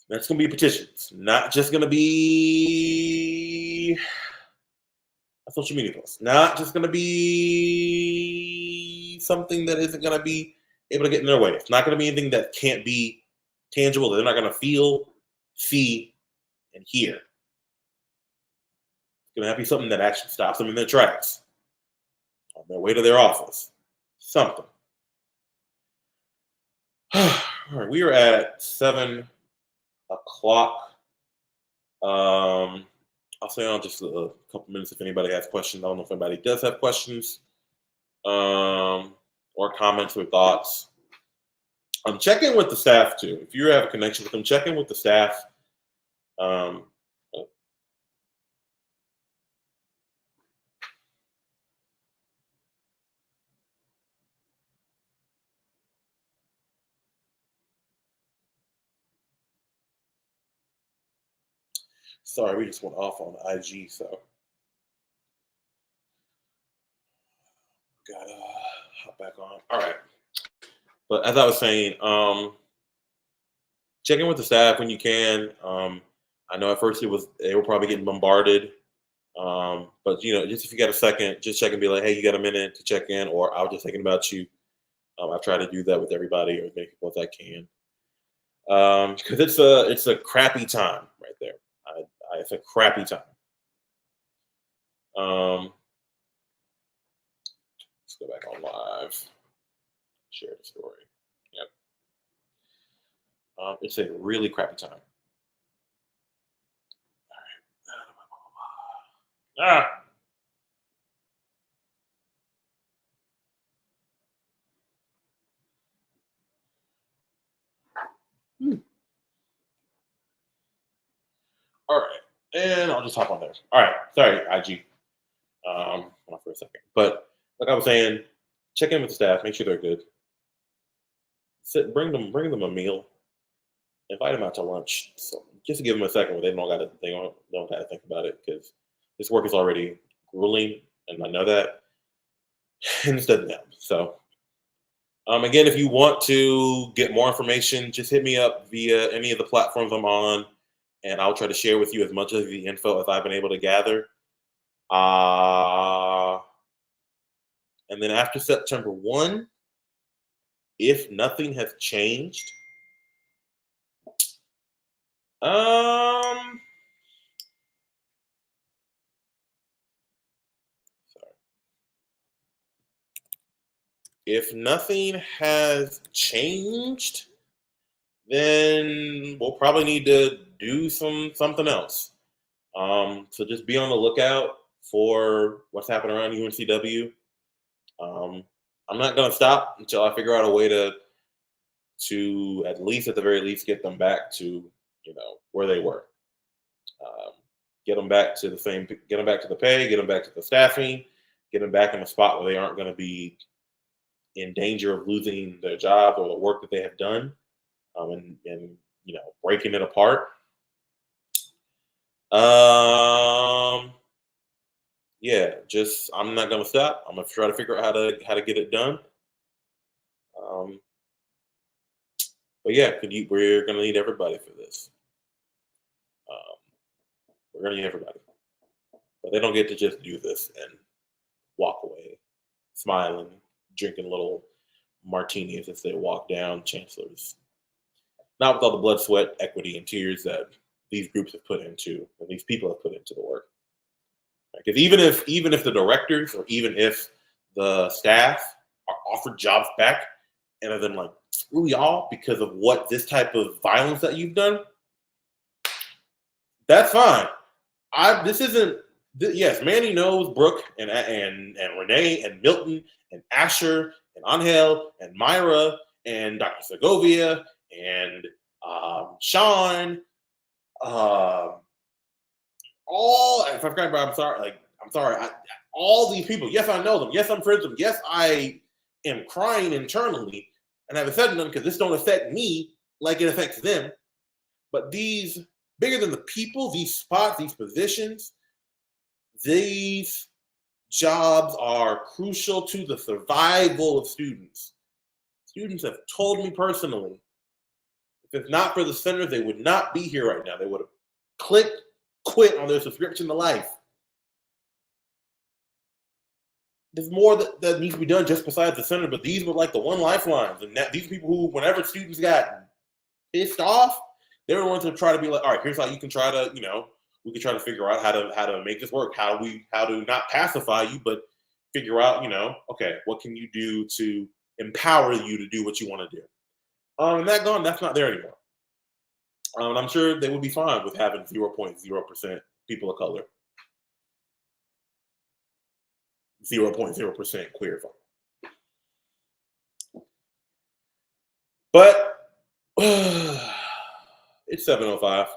That's going to be petitions. Not just going to be a social media post. Not just going to be something that isn't going to be able to get in their way. It's not going to be anything that can't be tangible, that they're not going to feel, see, and hear. It's going to have to be something that actually stops them in their tracks on their way to their office. Something. All right, we are at 7 o'clock. I'll stay on just a couple minutes if anybody has questions. I don't know if anybody does have questions or comments or thoughts. Check in with the staff too. If you have a connection with them, check in with the staff. Sorry, we just went off on IG, so gotta hop back on. All right. But as I was saying, check in with the staff when you can. I know at first they were probably getting bombarded. But just if you got a second, just check and be like, hey, you got a minute to check in, or I was just thinking about you. I try to do that with everybody or as many people as I can. Because it's a crappy time right there. It's a crappy time. Let's go back on live. Share the story. Yep. It's a really crappy time. All right. All right. And I'll just hop on there. All right. Sorry, IG. Hold on for a second. But like I was saying, check in with the staff, make sure they're good. Bring them a meal. Invite them out to lunch. So just to give them a second where they don't gotta think about it, because this work is already grueling, and I know that. And it's done now. So again, if you want to get more information, just hit me up via any of the platforms I'm on, and I'll try to share with you as much of the info as I've been able to gather. And then after September 1, if nothing has changed, sorry. If nothing has changed, then we'll probably need to do something else. So just be on the lookout for what's happening around UNCW. I'm not gonna stop until I figure out a way to at the very least get them back to where they were. Get them back to get them back to the pay, get them back to the staffing, get them back in a spot where they aren't going to be in danger of losing their job or the work that they have done, and breaking it apart. Yeah, just I'm not gonna stop. I'm gonna try to figure out how to get it done. But yeah, we're gonna need everybody for this. We're gonna need everybody, but they don't get to just do this and walk away, smiling, drinking little martinis as they walk down Chancellor's. Not with all the blood, sweat, equity, and tears that these groups have put into, and these people have put into the work. Because even if the directors or even if the staff are offered jobs back and are then like, screw y'all because of what this type of violence that you've done, that's fine. Yes, Manny knows Brooke and Renee and Milton and Asher and Angel and Myra and Dr. Segovia and Sean. If I forgot about, I'm sorry. All these people. Yes, I know them. Yes, I'm friends with them. Yes, I am crying internally and have said to them because this don't affect me like it affects them. But these, bigger than the people, these spots, these positions, these jobs are crucial to the survival of students. Students have told me personally, if it's not for the centers, they would not be here right now. They would have quit on their subscription to life. there's more that needs to be done just besides the center, but these were like the one lifelines. And these people who, whenever students got pissed off, they were the ones to try to be like, all right, here's how you can try to, we can try to figure out how to make this work, how to not pacify you, but figure out, okay, what can you do to empower you to do what you want to do. And that's not there anymore. And I'm sure they would be fine with having 0.0% people of color. 0.0% queer folk. But it's 7:05.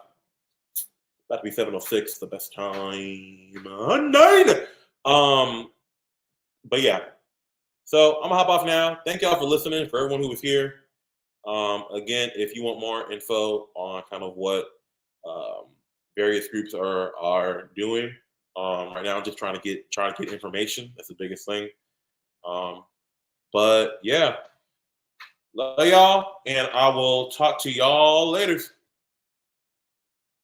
About to be 7:06, the best time on night. But yeah. So I'm gonna hop off now. Thank y'all for listening, for everyone who was here. Again, if you want more info on kind of what various groups are doing, right now I'm just trying to get information. That's the biggest thing. But yeah, love y'all, and I will talk to y'all later.